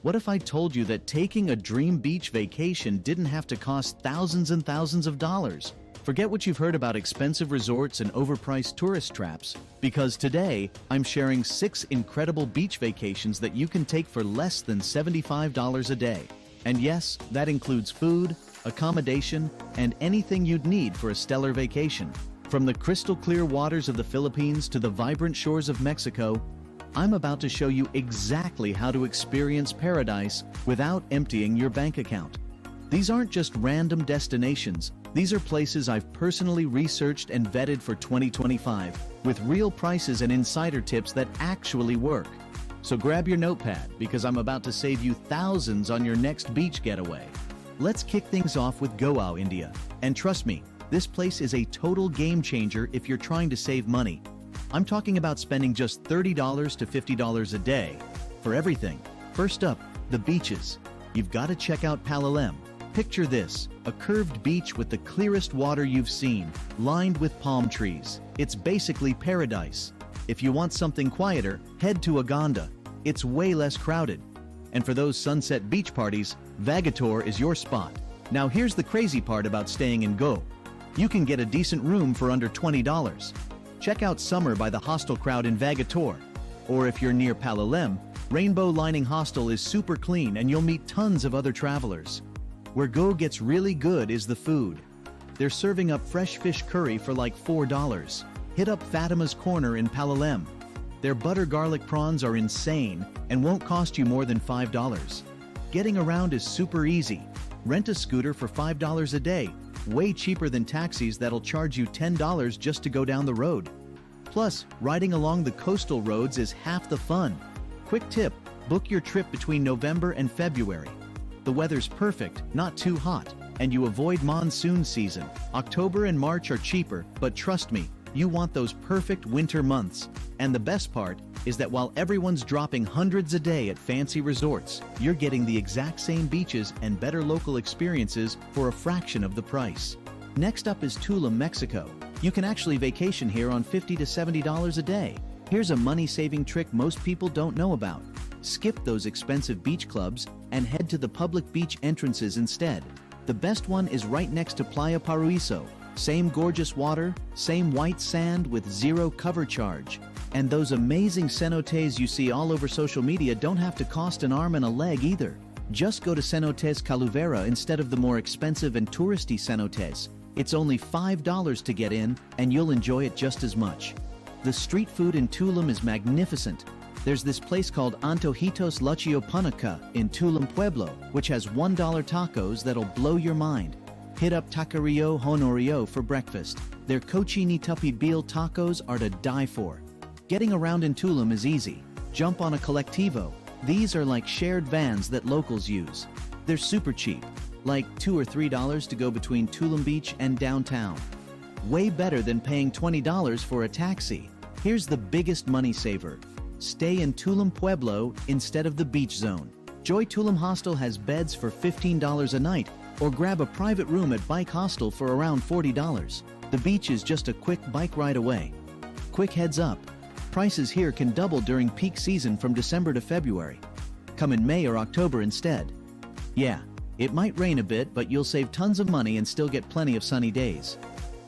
What if I told you that taking a dream beach vacation didn't have to cost thousands and thousands of dollars? Forget what you've heard about expensive resorts and overpriced tourist traps, because today I'm sharing 6 incredible beach vacations that you can take for less than $75 a day. And yes, that includes food, accommodation, and anything you'd need for a stellar vacation. From the crystal clear waters of the Philippines to the vibrant shores of Mexico, I'm about to show you exactly how to experience paradise without emptying your bank account. These aren't just random destinations. These are places I've personally researched and vetted for 2025, with real prices and insider tips that actually work. So grab your notepad, because I'm about to save you thousands on your next beach getaway. Let's kick things off with Goa, India. And trust me, this place is a total game changer if you're trying to save money. I'm talking about spending just $30 to $50 a day for everything. First up, the beaches. You've got to check out Palolem. Picture this, a curved beach with the clearest water you've seen, lined with palm trees. It's basically paradise. If you want something quieter, head to Aganda. It's way less crowded. And for those sunset beach parties, Vagator is your spot. Now here's the crazy part about staying in Go. You can get a decent room for under $20. Check out Summer by the Hostel Crowd in Vagator. Or if you're near Palolem, Rainbow Lining Hostel is super clean and you'll meet tons of other travelers. Where Go gets really good is the food. They're serving up fresh fish curry for like $4. Hit up Fatima's Corner in Palolem. Their butter garlic prawns are insane and won't cost you more than $5. Getting around is super easy. Rent a scooter for $5 a day, way cheaper than taxis that'll charge you $10 just to go down the road. Plus, riding along the coastal roads is half the fun. Quick tip, book your trip between November and February. The weather's perfect, not too hot, and you avoid monsoon season. October and March are cheaper, but trust me, you want those perfect winter months. And the best part is that while everyone's dropping hundreds a day at fancy resorts, you're getting the exact same beaches and better local experiences for a fraction of the price. Next up is Tulum, Mexico. You can actually vacation here on $50 to $70 a day. Here's a money-saving trick most people don't know about. Skip those expensive beach clubs and head to the public beach entrances instead. The best one is right next to Playa Paraíso. Same gorgeous water, same white sand with zero cover charge. And those amazing cenotes you see all over social media don't have to cost an arm and a leg either. Just go to Cenotes Caluvera instead of the more expensive and touristy cenotes. It's only $5 to get in, and you'll enjoy it just as much. The street food in Tulum is magnificent. There's this place called Antojitos Lucio Punaca in Tulum Pueblo, which has $1 tacos that'll blow your mind. Hit up Taqueria Honorio for breakfast. Their Cochini Tupi Biel tacos are to die for. Getting around in Tulum is easy. Jump on a collectivo. These are like shared vans that locals use. They're super cheap, like $2 or $3 to go between Tulum Beach and downtown. Way better than paying $20 for a taxi. Here's the biggest money saver. Stay in Tulum Pueblo instead of the beach zone. Joy Tulum Hostel has beds for $15 a night, or grab a private room at Bike Hostel for around $40. The beach is just a quick bike ride away. Quick heads up, prices here can double during peak season from December to February. Come in May or October instead. Yeah, it might rain a bit, but you'll save tons of money and still get plenty of sunny days.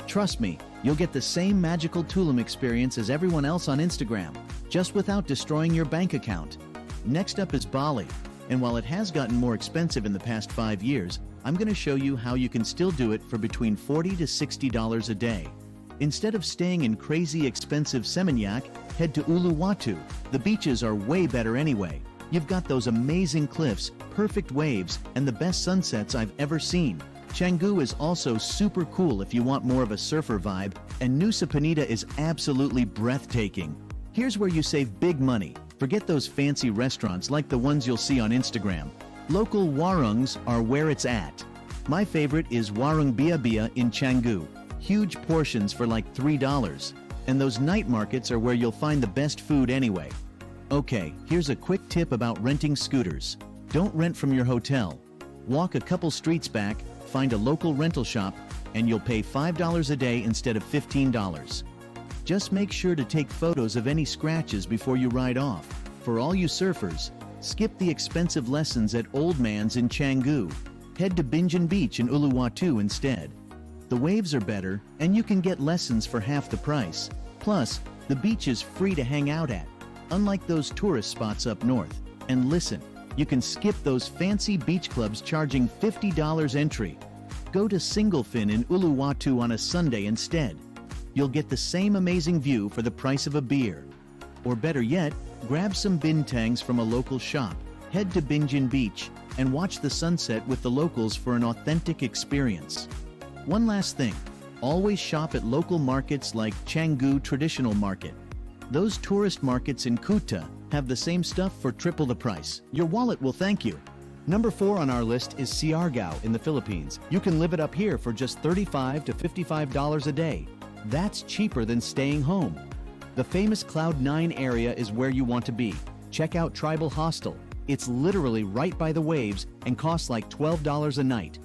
Trust me, you'll get the same magical Tulum experience as everyone else on Instagram, just without destroying your bank account. Next up is Bali, and while it has gotten more expensive in the past 5 years, I'm going to show you how you can still do it for between $40 to $60 a day. Instead of staying in crazy expensive Seminyak, head to Uluwatu. The beaches are way better anyway. You've got those amazing cliffs, perfect waves, and the best sunsets I've ever seen. Canggu is also super cool if you want more of a surfer vibe, and Nusa Penida is absolutely breathtaking. Here's where you save big money. Forget those fancy restaurants like the ones you'll see on Instagram. Local warangs are where it's at. My favorite is Warung Bia Bia in Canggu. Huge portions for like $3. And those night markets are where you'll find the best food anyway. Okay, here's a quick tip about renting scooters. Don't rent from your hotel. Walk a couple streets back, find a local rental shop, and you'll pay $5 a day instead of $15. Just make sure to take photos of any scratches before you ride off. For all you surfers, Skip the expensive lessons at Old Man's in Canggu. Head to Binjai Beach in Uluwatu instead. The waves are better, and you can get lessons for half the price. Plus, the beach is free to hang out at, unlike those tourist spots up north. And listen, you can skip those fancy beach clubs charging $50 entry. Go to Singlefin in Uluwatu on a Sunday instead. You'll get the same amazing view for the price of a beer. Or better yet, grab some bintangs from a local shop, head to Binjai Beach, and watch the sunset with the locals for an authentic experience. One last thing, always shop at local markets like Canggu Traditional Market. Those tourist markets in Kuta have the same stuff for triple the price. Your wallet will thank you. Number 4 on our list is Siargao in the Philippines. You can live it up here for just $35 to $55 a day. That's cheaper than staying home. The famous Cloud 9 area is where you want to be. Check out Tribal Hostel. It's literally right by the waves and costs like $12 a night.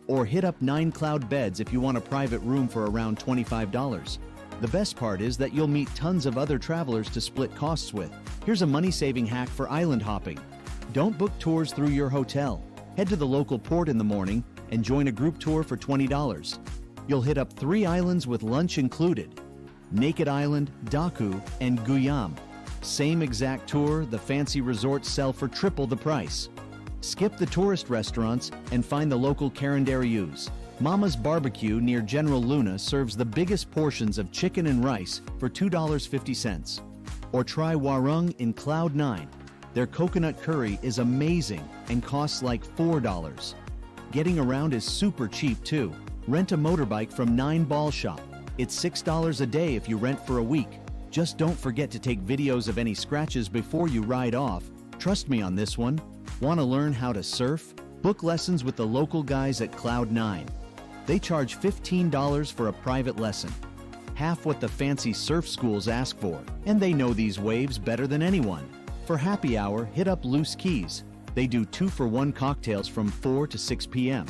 Or hit up 9 Cloud Beds if you want a private room for around $25. The best part is that you'll meet tons of other travelers to split costs with. Here's a money-saving hack for island hopping. Don't book tours through your hotel. Head to the local port in the morning and join a group tour for $20. You'll hit up 3 islands with lunch included: Naked Island, Daku, and Guyam. Same exact tour, the fancy resorts sell for triple the price. Skip the tourist restaurants and find the local Carinderius. Mama's Barbecue near General Luna serves the biggest portions of chicken and rice for $2.50. Or try Warung in Cloud 9. Their coconut curry is amazing and costs like $4. Getting around is super cheap too. Rent a motorbike from 9 Ball Shop. It's $6 a day if you rent for a week. Just don't forget to take videos of any scratches before you ride off. Trust me on this one. Want to learn how to surf? Book lessons with the local guys at Cloud 9. They charge $15 for a private lesson, half what the fancy surf schools ask for, and they know these waves better than anyone. For happy hour, hit up Loose Keys. They do 2-for-1 cocktails from 4 to 6 p.m.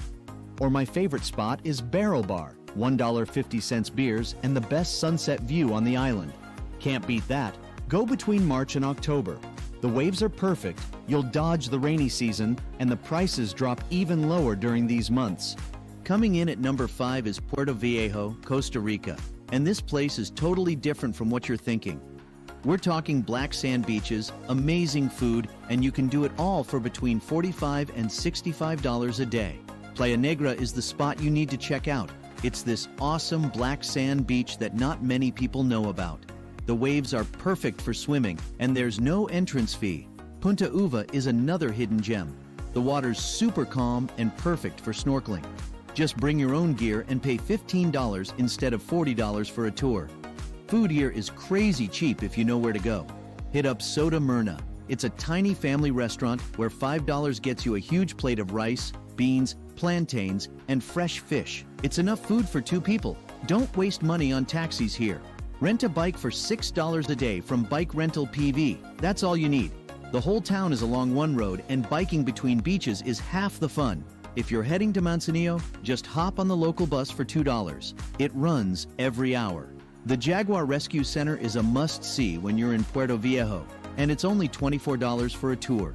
Or my favorite spot is Barrel Bar, $1.50 beers and the best sunset view on the island. Can't beat that. Go between March and October. The waves are perfect, you'll dodge the rainy season, and the prices drop even lower during these months. Coming in at number 5 is Puerto Viejo, Costa Rica, and this place is totally different from what you're thinking. We're talking black sand beaches, amazing food, and you can do it all for between $45 and $65 a day. Playa Negra is the spot you need to check out. It's this awesome black sand beach that not many people know about. The waves are perfect for swimming, and there's no entrance fee. Punta Uva is another hidden gem. The water's super calm and perfect for snorkeling. Just bring your own gear and pay $15 instead of $40 for a tour. Food here is crazy cheap if you know where to go. Hit up Soda Myrna. It's a tiny family restaurant where $5 gets you a huge plate of rice, beans, plantains, and fresh fish. It's enough food for 2 people. Don't waste money on taxis here. Rent a bike for $6 a day from Bike Rental PV. That's all you need. The whole town is along one road, and biking between beaches is half the fun. If you're heading to Manzanillo, just hop on the local bus for $2. It runs every hour. The Jaguar Rescue Center is a must-see when you're in Puerto Viejo, and it's only $24 for a tour.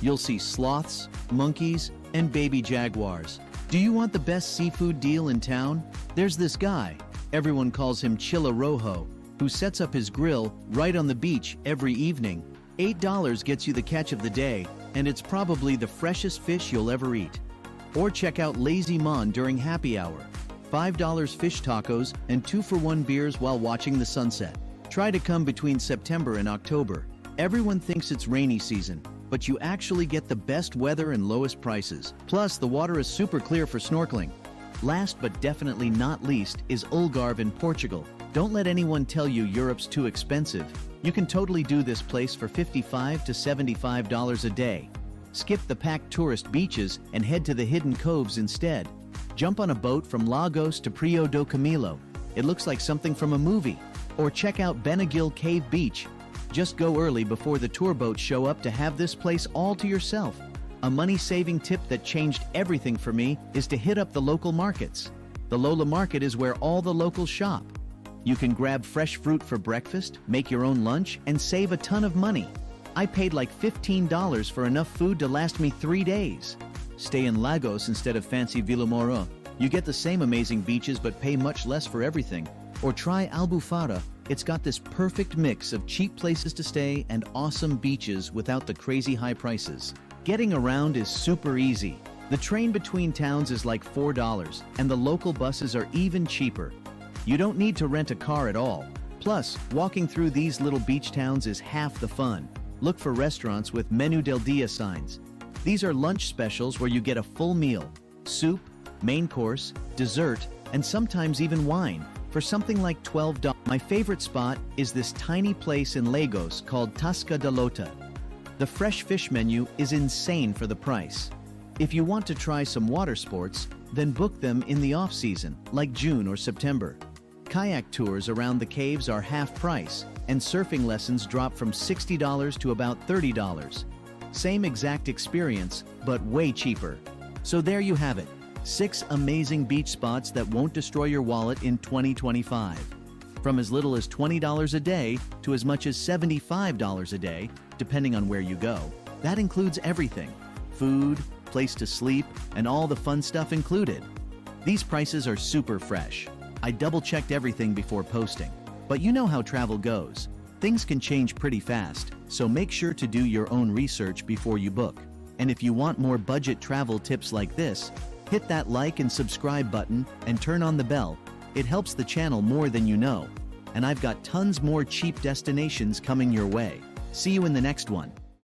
You'll see sloths, monkeys, and baby jaguars. Do you want the best seafood deal in town? There's this guy, everyone calls him Chilla Rojo, who sets up his grill right on the beach every evening. $8 gets you the catch of the day, and it's probably the freshest fish you'll ever eat. Or check out Lazy Mon during happy hour. $5 fish tacos and 2-for-1 beers while watching the sunset. Try to come between September and October. Everyone thinks it's rainy season, but you actually get the best weather and lowest prices. Plus, the water is super clear for snorkeling. Last but definitely not least is Algarve in Portugal. Don't let anyone tell you Europe's too expensive. You can totally do this place for $55 to $75 a day. Skip the packed tourist beaches and head to the hidden coves instead. Jump on a boat from Lagos to Prio do Camilo. It looks like something from a movie. Or check out Benagil Cave Beach. Just go early before the tour boats show up to have this place all to yourself. A money-saving tip that changed everything for me is to hit up the local markets. The Lola Market is where all the locals shop. You can grab fresh fruit for breakfast, make your own lunch, and save a ton of money. I paid like $15 for enough food to last me 3 days. Stay in Lagos instead of fancy Villamoro. You get the same amazing beaches but pay much less for everything. Or try Albufara. It's got this perfect mix of cheap places to stay and awesome beaches without the crazy high prices. Getting around is super easy. The train between towns is like $4, and the local buses are even cheaper. You don't need to rent a car at all. Plus, walking through these little beach towns is half the fun. Look for restaurants with Menu del Dia signs. These are lunch specials where you get a full meal, soup, main course, dessert, and sometimes even wine for something like $12. My favorite spot is this tiny place in Lagos called Tasca de Lota. The fresh fish menu is insane for the price. If you want to try some water sports, then book them in the off-season, like June or September. Kayak tours around the caves are half price, and surfing lessons drop from $60 to about $30. Same exact experience, but way cheaper. So there you have it. 6 amazing beach spots that won't destroy your wallet in 2025. From as little as $20 a day to as much as $75 a day, depending on where you go. That includes everything: food, place to sleep, and all the fun stuff included. These prices are super fresh. I double-checked everything before posting. But you know how travel goes. Things can change pretty fast, so make sure to do your own research before you book. And if you want more budget travel tips like this, hit that like and subscribe button and turn on the bell. It helps the channel more than you know. And I've got tons more cheap destinations coming your way. See you in the next one.